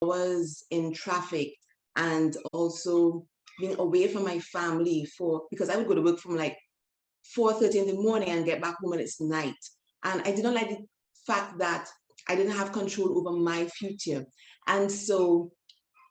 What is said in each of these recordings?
hours in traffic and also being away from my family because I would go to work from like 4:30 in the morning and get back home and it's night. And I did not like the fact that I didn't have control over my future. And so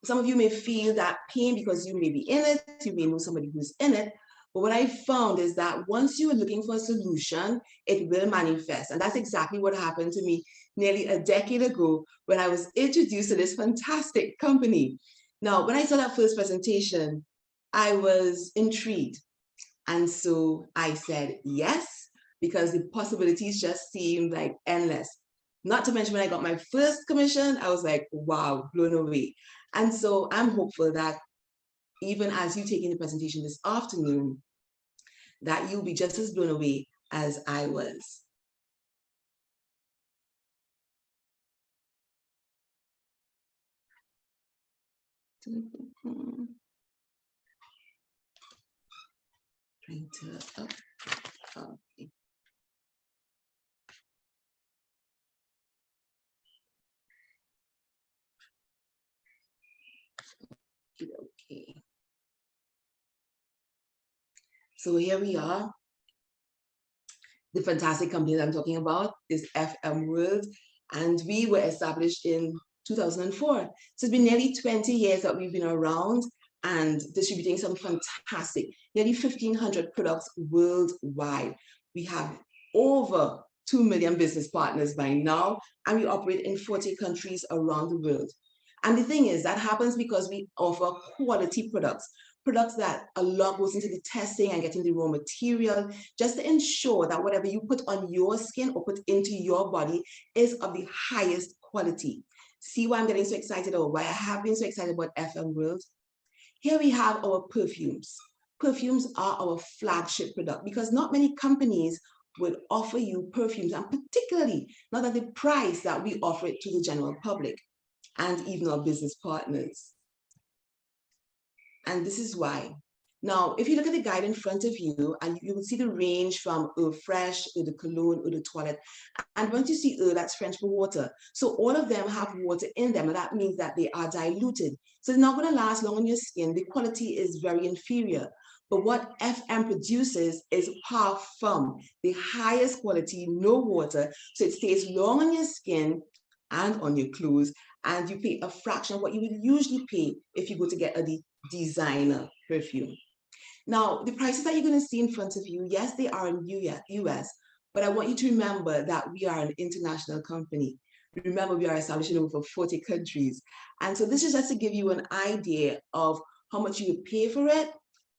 some of you may feel that pain because you may be in it, you may know somebody who's in it. But what I found is that once you are looking for a solution, it will manifest. And that's exactly what happened to me nearly a decade ago when I was introduced to this fantastic company. Now, when I saw that first presentation, I was intrigued. And so I said yes, because the possibilities just seemed like endless. Not to mention when I got my first commission, I was like, wow, blown away. And so I'm hopeful that even as you take in the presentation this afternoon, that you'll be just as blown away as I was. Trying to, okay. Okay. So here we are. The fantastic company that I'm talking about is FM World, and we were established in 2004. So it's been nearly 20 years that we've been around and distributing some fantastic, nearly 1,500 products worldwide. We have over 2 million business partners by now, and we operate in 40 countries around the world. And the thing is, that happens because we offer quality products that a lot goes into the testing and getting the raw material, just to ensure that whatever you put on your skin or put into your body is of the highest quality. See why I'm getting so excited, or why I have been so excited about FM World? Here we have our perfumes. Perfumes are our flagship product because not many companies would offer you perfumes, and particularly not at the price that we offer it to the general public and even our business partners. And this is why. Now, if you look at the guide in front of you, and you will see the range from Eau Fresh, Eau de Cologne, Eau de Toilette. And once you see Eau, that's French for water. So all of them have water in them, and that means that they are diluted. So it's not going to last long on your skin. The quality is very inferior. But what FM produces is parfum, the highest quality, no water. So it stays long on your skin and on your clothes, and you pay a fraction of what you would usually pay if you go to get a designer perfume. Now, the prices that you're going to see in front of you, yes, they are in US, but I want you to remember that we are an international company. Remember, we are established in over 40 countries. And so this is just to give you an idea of how much you would pay for it,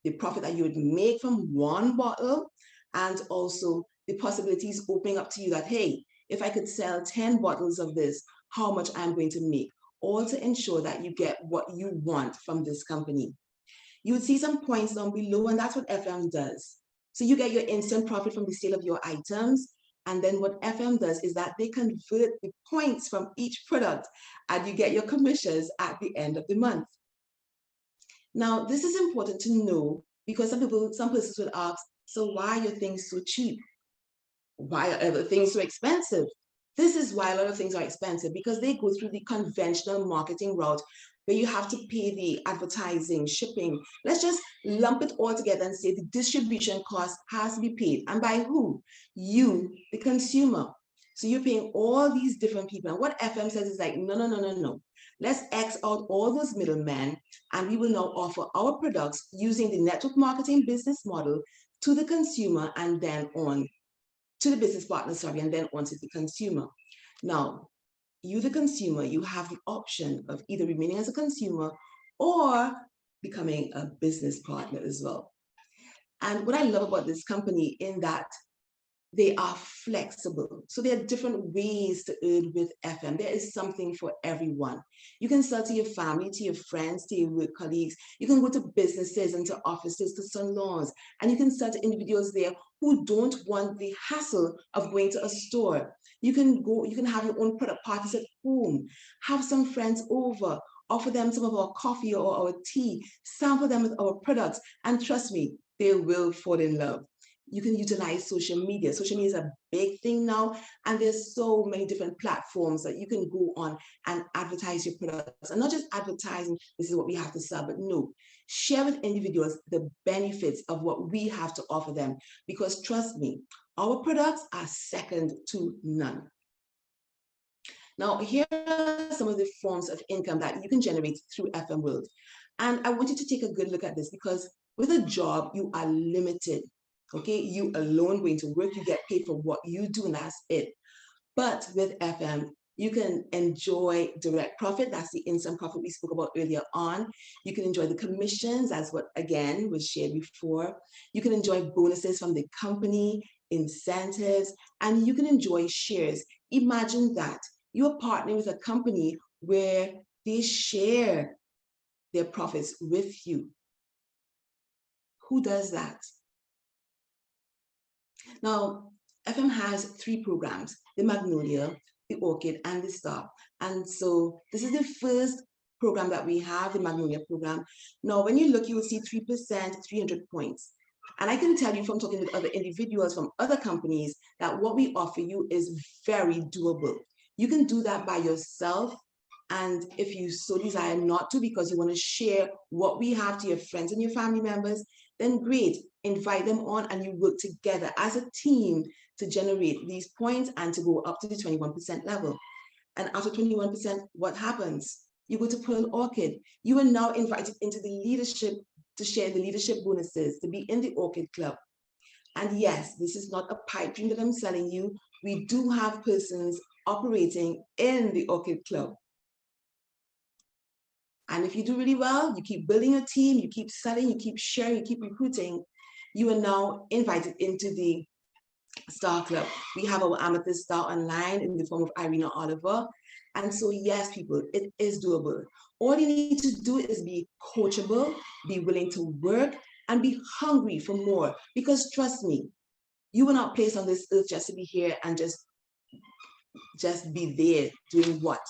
the profit that you would make from one bottle, and also the possibilities opening up to you that, hey, if I could sell 10 bottles of this, how much I'm going to make, all to ensure that you get what you want from this company. You would see some points down below, and that's what FM does. So you get your instant profit from the sale of your items. And then what FM does is that they convert the points from each product, and you get your commissions at the end of the month. Now, this is important to know because some persons would ask, so why are your things so cheap? Why are other things so expensive? This is why a lot of things are expensive, because they go through the conventional marketing route where you have to pay the advertising, shipping. Let's just lump it all together and say the distribution cost has to be paid. And by who? You, the consumer. So you're paying all these different people. And what FM says is like, no, no, no, no, no. Let's X out all those middlemen, and we will now offer our products using the network marketing business model to the consumer and then on to the business partner, sorry, and then on to the consumer. Now, you, the consumer, you have the option of either remaining as a consumer or becoming a business partner as well. And what I love about this company in that they are flexible. So there are different ways to earn with FM. There is something for everyone. You can sell to your family, to your friends, to your work colleagues. You can go to businesses and to offices, to salons, and you can sell to individuals there who don't want the hassle of going to a store. You can have your own product parties at home, have some friends over, offer them some of our coffee or our tea, sample them with our products, and trust me, they will fall in love. You can utilize social media. Social media is a big thing now, and there's so many different platforms that you can go on and advertise your products. And not just advertising, this is what we have to sell, but no, share with individuals the benefits of what we have to offer them. Because trust me, our products are second to none. Now, here are some of the forms of income that you can generate through FM World. And I want you to take a good look at this, because with a job, you are limited. Okay, you alone going to work, you get paid for what you do, and that's it. But with FM, you can enjoy direct profit. That's the instant profit we spoke about earlier on. You can enjoy the commissions, as what again was shared before. You can enjoy bonuses from the company, incentives, and you can enjoy shares. Imagine that you're partnering with a company where they share their profits with you. Who does that? Now, FM has 3 programs: the Magnolia, the Orchid, and the Star. And so this is the first program that we have, the Magnolia program. Now, when you look, you will see 3%, 300 points. And I can tell you from talking with other individuals from other companies that what we offer you is very doable. You can do that by yourself. And if you so desire not to, because you want to share what we have to your friends and your family members, then great, invite them on and you work together as a team to generate these points and to go up to the 21% level. And after 21%, what happens? You go to Pearl Orchid. You are now invited into the leadership to share the leadership bonuses, to be in the Orchid Club. And yes, this is not a pipe dream that I'm selling you. We do have persons operating in the Orchid Club. And if you do really well, you keep building a team, you keep selling, you keep sharing, you keep recruiting, you are now invited into the Star Club. We have our Amethyst Star online in the form of Irina Oliver. And so, yes, people, it is doable. All you need to do is be coachable, be willing to work, and be hungry for more. Because trust me, you were not placed on this earth just to be here and just be there doing what?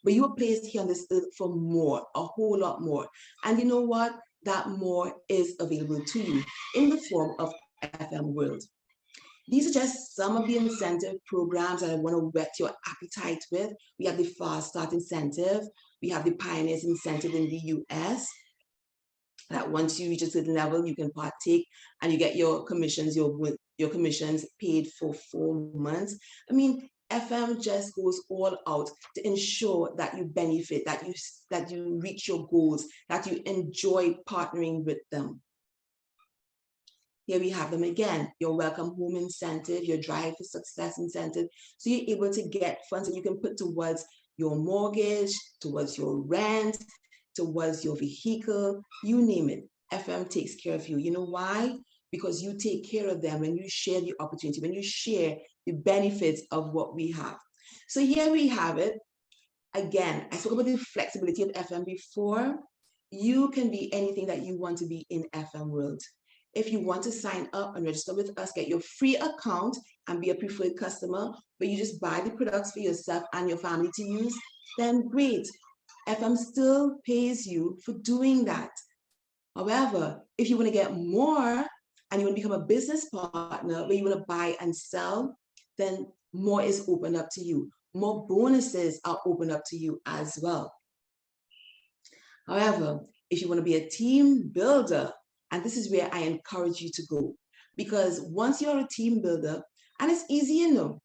But you were placed here on this earth for more, a whole lot more. And you know what? That more is available to you in the form of FM World. These are just some of the incentive programs that I want to whet your appetite with. We have the Fast Start Incentive. We have the Pioneers Incentive in the US. That once you reach a certain level, you can partake and you get your commissions, your commissions paid for 4 months. I mean, FM just goes all out to ensure that you benefit, that you reach your goals, that you enjoy partnering with them. Here we have them again: your Welcome Home Incentive, your Drive for Success Incentive. So you're able to get funds that you can put towards your mortgage, towards your rent, towards your vehicle, you name it. FM takes care of you. You know why? Because you take care of them when you share the opportunity, when you share the benefits of what we have. So here we have it. Again, I spoke about the flexibility of FM before. You can be anything that you want to be in FM World. If you want to sign up and register with us, get your free account and be a preferred customer, but you just buy the products for yourself and your family to use, then great. FM still pays you for doing that. However, if you want to get more and you want to become a business partner where you want to buy and sell, then more is opened up to you. More bonuses are opened up to you as well. However, if you want to be a team builder, and this is where I encourage you to go, because once you're a team builder, and it's easy, you know,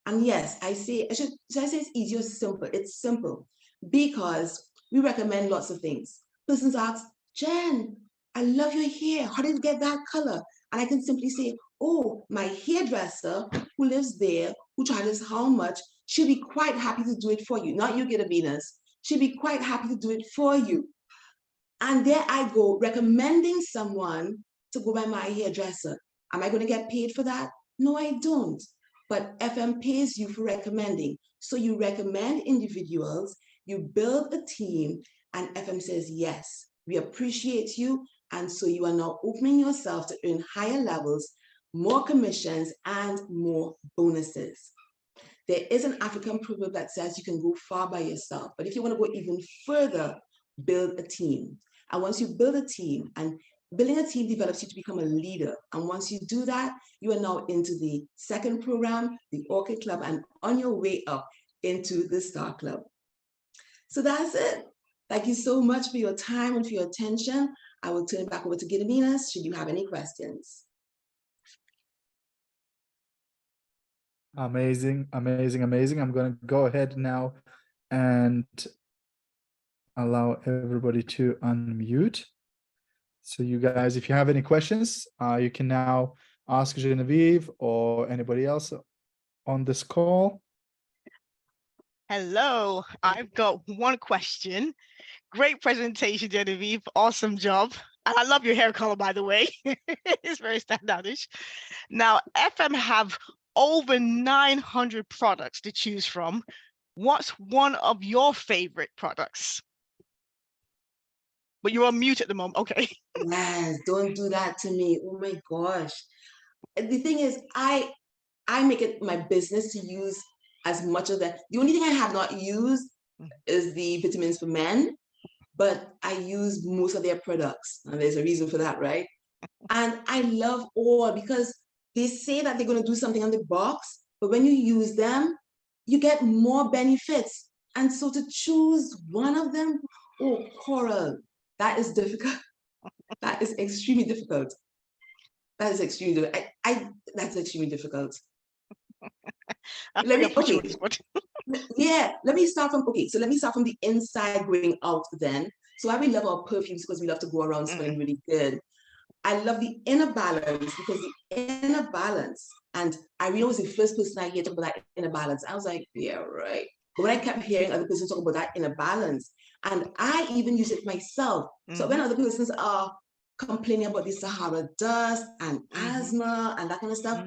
and yes, should I say it's easy or simple? It's simple, because we recommend lots of things. Persons ask, Jen, I love your hair. How did you get that color? And I can simply say, oh, my hairdresser who lives there, who charges how much, she'll be quite happy to do it for you. Not you, get a Venus. She'll be quite happy to do it for you. And there I go, recommending someone to go by my hairdresser. Am I going to get paid for that? No, I don't. But FM pays you for recommending. So you recommend individuals, you build a team, and FM says, yes, we appreciate you. And so you are now opening yourself to earn higher levels, more commissions, and more bonuses. There is an African proverb that says you can go far by yourself, but if you want to go even further, build a team. And once you build a team and building a team develops you to become a leader. And once you do that, you are now into the second program, the Orchid Club, and on your way up into the Star Club. So that's it. Thank you so much for your time and for your attention. I will turn it back over to Guillermina should you have any questions. Amazing, amazing, amazing. I'm going to go ahead now and allow everybody to unmute. So you guys, if you have any questions, you can now ask Genevieve or anybody else on this call. Hello, I've got one question. Great presentation, Genevieve. Awesome job. And I love your hair color, by the way. It's very standoutish. Now, FM have over 900 products to choose from. What's one of your favorite products? But you're on mute at the moment. Okay. Yes, don't do that to me. Oh my gosh. The thing is, I make it my business to use as much of that. The only thing I have not used is the vitamins for men, but I use most of their products. And there's a reason for that, right? And I love all because they say that they're going to do something on the box, but when you use them, you get more benefits. And so to choose one of them, oh, Coral, that is difficult. That is extremely difficult. That is extremely difficult. That's extremely difficult. Let me start from, okay, so let me start from the inside going out then. So why we love our perfumes because we love to go around smelling really good. I love the Inner Balance because the Inner Balance, and Irina was the first person I heard talk about that Inner Balance. I was like, yeah, right. But when I kept hearing other persons talk about that Inner Balance, and I even use it myself. So when other persons are complaining about the Sahara dust and asthma and that kind of stuff,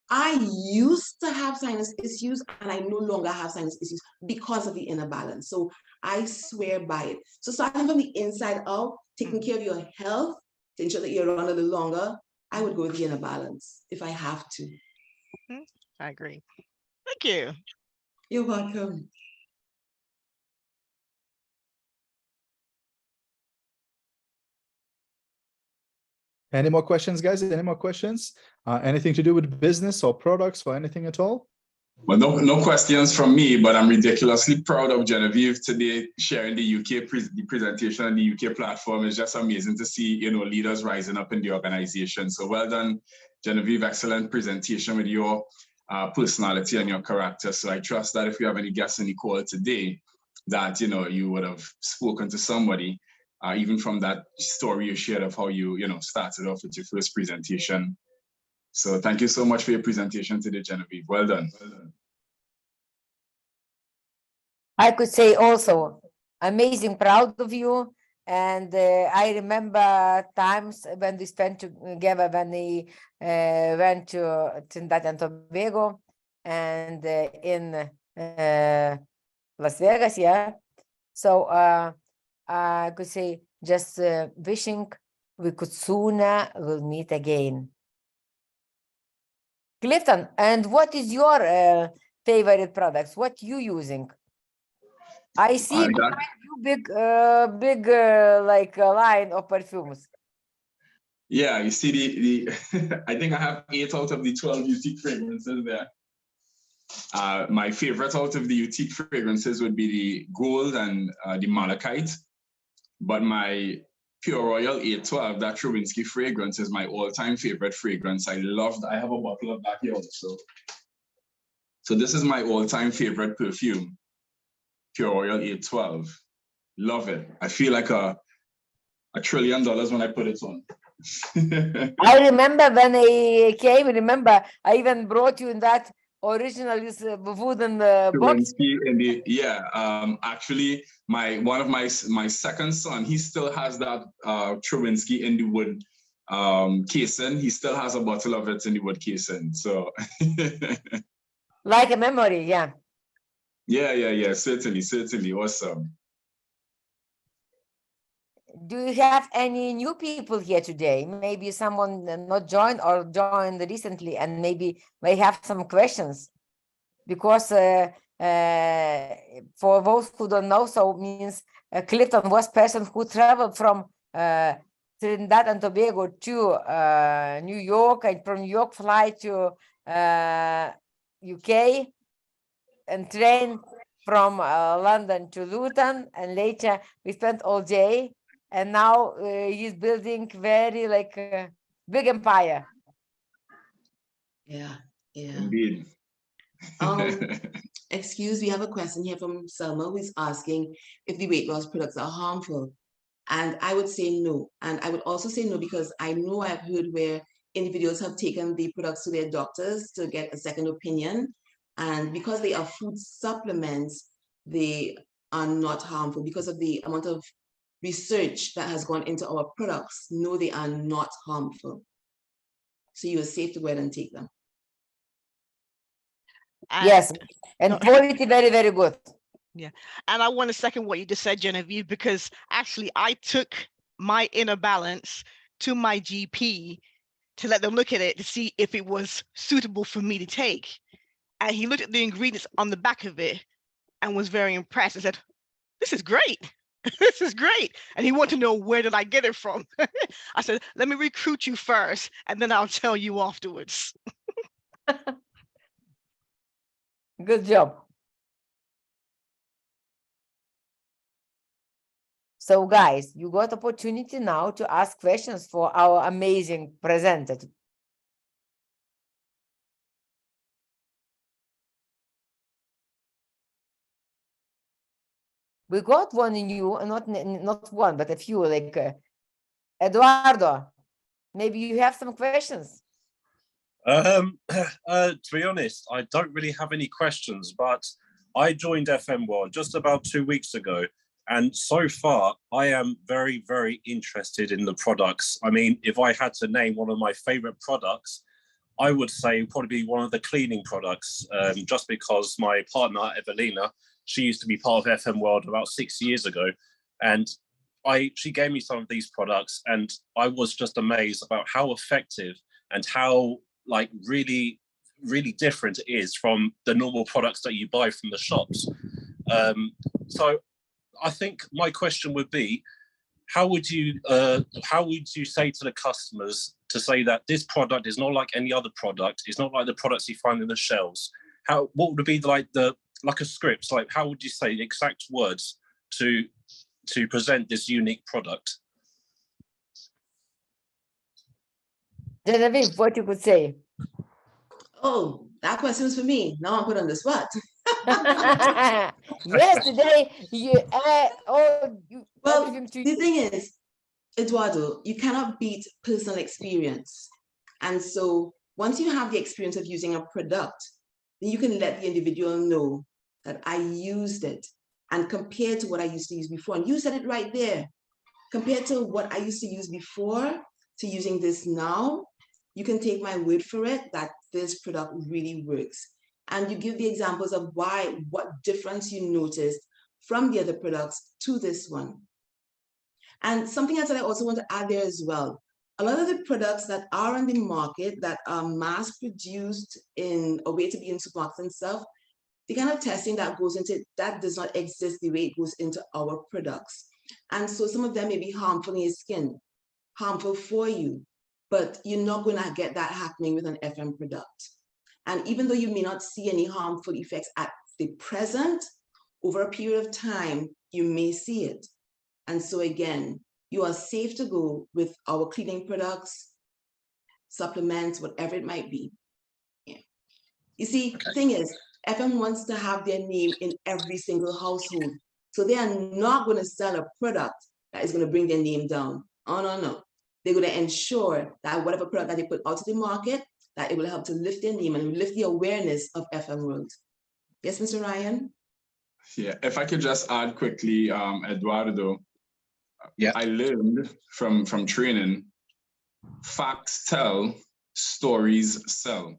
I used to have sinus issues and I no longer have sinus issues because of the Inner Balance. So I swear by it. So starting from the inside out, taking care of your health to ensure that you're around a little longer, I would go with the Inner Balance if I have to. I agree. Thank you. You're welcome. Any more questions, guys? Any more questions? Anything to do with business or products or anything at all? Well, no questions from me, but I'm ridiculously proud of Genevieve today sharing the UK the presentation on the UK platform. It's just amazing to see, you know, leaders rising up in the organization. So well done, Genevieve. Excellent presentation with your personality and your character. So I trust that if you have any guests on the call today, that, you know, you would have spoken to somebody, even from that story you shared of how you started off with your first presentation. So thank you so much for your presentation today, Genevieve. Well done. Well done. I could say also, amazing, proud of you. And I remember times when we spent together when we went to Trinidad and Tobago and in Las Vegas, yeah. So I could say just wishing we could sooner will meet again. Clifton, and what is your favorite products? What you using? I see behind you big like a line of perfumes. Yeah, you see the I think I have 8 out of the 12 Utique fragrances there. My favorite out of the Utique fragrances would be the Gold and the Malachite, but my Pure Royal 812, that Trubinsky fragrance, is my all-time favorite fragrance. I have a bottle of that here also. So this is my all-time favorite perfume, Pure Royal 812. Love it. I feel like $1 trillion when I put it on. I remember when I came, remember, I even brought you in that original wooden box. Actually, one of my second son, he still has that Trubinsky in the wood casing. He still has a bottle of it in the wood casing. So like a memory, yeah. Yeah, certainly, awesome. Do you have any new people here today? Maybe someone not joined or joined recently and maybe may have some questions. Because for those who don't know, so means Clifton was person who traveled from Trinidad and Tobago to New York, and from New York fly to UK, and train from London to Luton, and later we spent all day, and now he's building very like big empire. Yeah, yeah. Indeed. Excuse, we have a question here from Selma, who is asking if the weight loss products are harmful. And I would say no. And I would also say no because I know I've heard where individuals have taken the products to their doctors to get a second opinion. And because they are food supplements, they are not harmful because of the amount of research that has gone into our products. No, they are not harmful. So you are safe to go ahead and take them. And, Yes, and no, quality very, very good. and I want to second what you just said, Genevieve, because actually I took my Inner Balance to my GP to let them look at it to see if it was suitable for me to take. And he looked at the ingredients on the back of it and was very impressed and said, "This is great. This is great." And he wanted to know, where did I get it from? I said, "Let me recruit you first, and then I'll tell you afterwards." Good job. So guys, you got opportunity now to ask questions for our amazing presenter. We got one new, not one, but a few, like Eduardo, maybe you have some questions. To be honest, I don't really have any questions, but I joined FM World just about 2 weeks ago, and so far I am very, very interested in the products. I mean, if I had to name one of my favorite products, I would say probably one of the cleaning products, just because my partner, Evelina, she used to be part of FM World about 6 years ago, and she gave me some of these products, and I was just amazed about how effective and how like really different it is from the normal products that you buy from the shops. So I think my question would be, how would you say to the customers to say that this product is not like any other product, it's not like the products you find in the shelves? What would be like a script, like how would you say the exact words to present this unique product? Genevieve, what you could say? Oh, that question was for me. Now I'm put on the spot. Yes, today Well, the thing is, Eduardo, you cannot beat personal experience. And so once you have the experience of using a product, then you can let the individual know that I used it and compared to what I used to use before. And you said it right there. Compared to what I used to use before to using this now, you can take my word for it that this product really works. And you give the examples of what difference you noticed from the other products to this one. And something else that I also want to add there as well. A lot of the products that are on the market that are mass produced in a way to be in supermarkets and stuff, the kind of testing that goes into it, that does not exist the way it goes into our products. And so some of them may be harmful in your skin, harmful for you, but you're not going to get that happening with an FM product. And even though you may not see any harmful effects at the present, over a period of time, you may see it. And so again, you are safe to go with our cleaning products, supplements, whatever it might be. Yeah. You see, the thing is, FM wants to have their name in every single household. So they are not going to sell a product that is going to bring their name down. Oh, no. They're going to ensure that whatever product that they put out to the market, that it will help to lift their name and lift the awareness of FM World. Yes, Mr. Ryan? Yeah, if I could just add quickly, Eduardo. Yeah, I learned from training, facts tell, stories sell.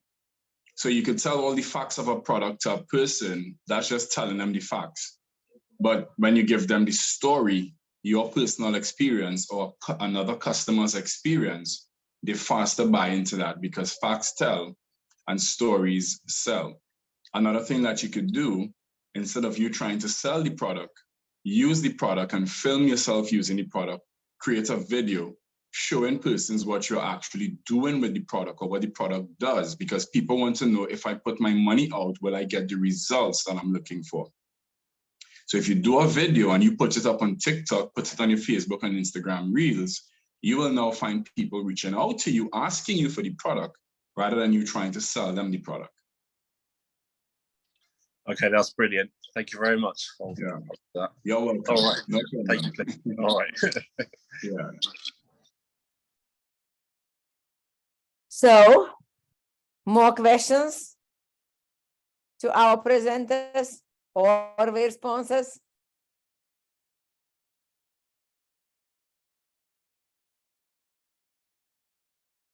So you could tell all the facts of a product to a person, that's just telling them the facts. But when you give them the story, your personal experience or another customer's experience, they faster buy into that because facts tell and stories sell. Another thing that you could do, instead of you trying to sell the product, use the product and film yourself using the product, create a video showing persons what you're actually doing with the product or what the product does, because people want to know, if I put my money out, will I get the results that I'm looking for? So if you do a video and you put it up on TikTok, put it on your Facebook and Instagram Reels, you will now find people reaching out to you, asking you for the product, rather than you trying to sell them the product. Okay, that's brilliant. Thank you very much. Yeah. You're welcome. All right. No Thank you. All right. Yeah. So, more questions to our presenters or their sponsors?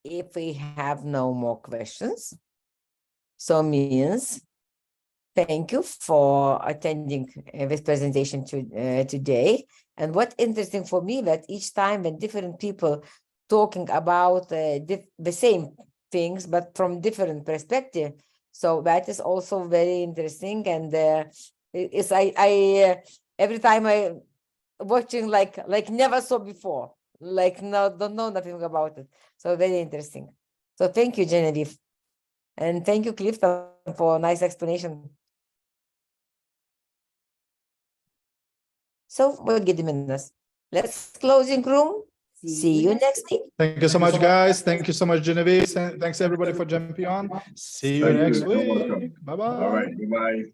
If we have no more questions, so means thank you for attending this presentation today. And what's interesting for me, that each time when different people talking about the same things, but from different perspective, so that is also very interesting. And it's I every time I watching like never saw before, like no, don't know nothing about it. So very interesting. So thank you, Genevieve, and thank you, Clifton, for a nice explanation. So we'll get the minutes. Let's closing room. See you next week. Thank you so much, guys. Thank you so much, Genevieve. Thanks everybody for jumping on. See you Thank next you. You're welcome. week. Bye-bye. All right. Bye-bye.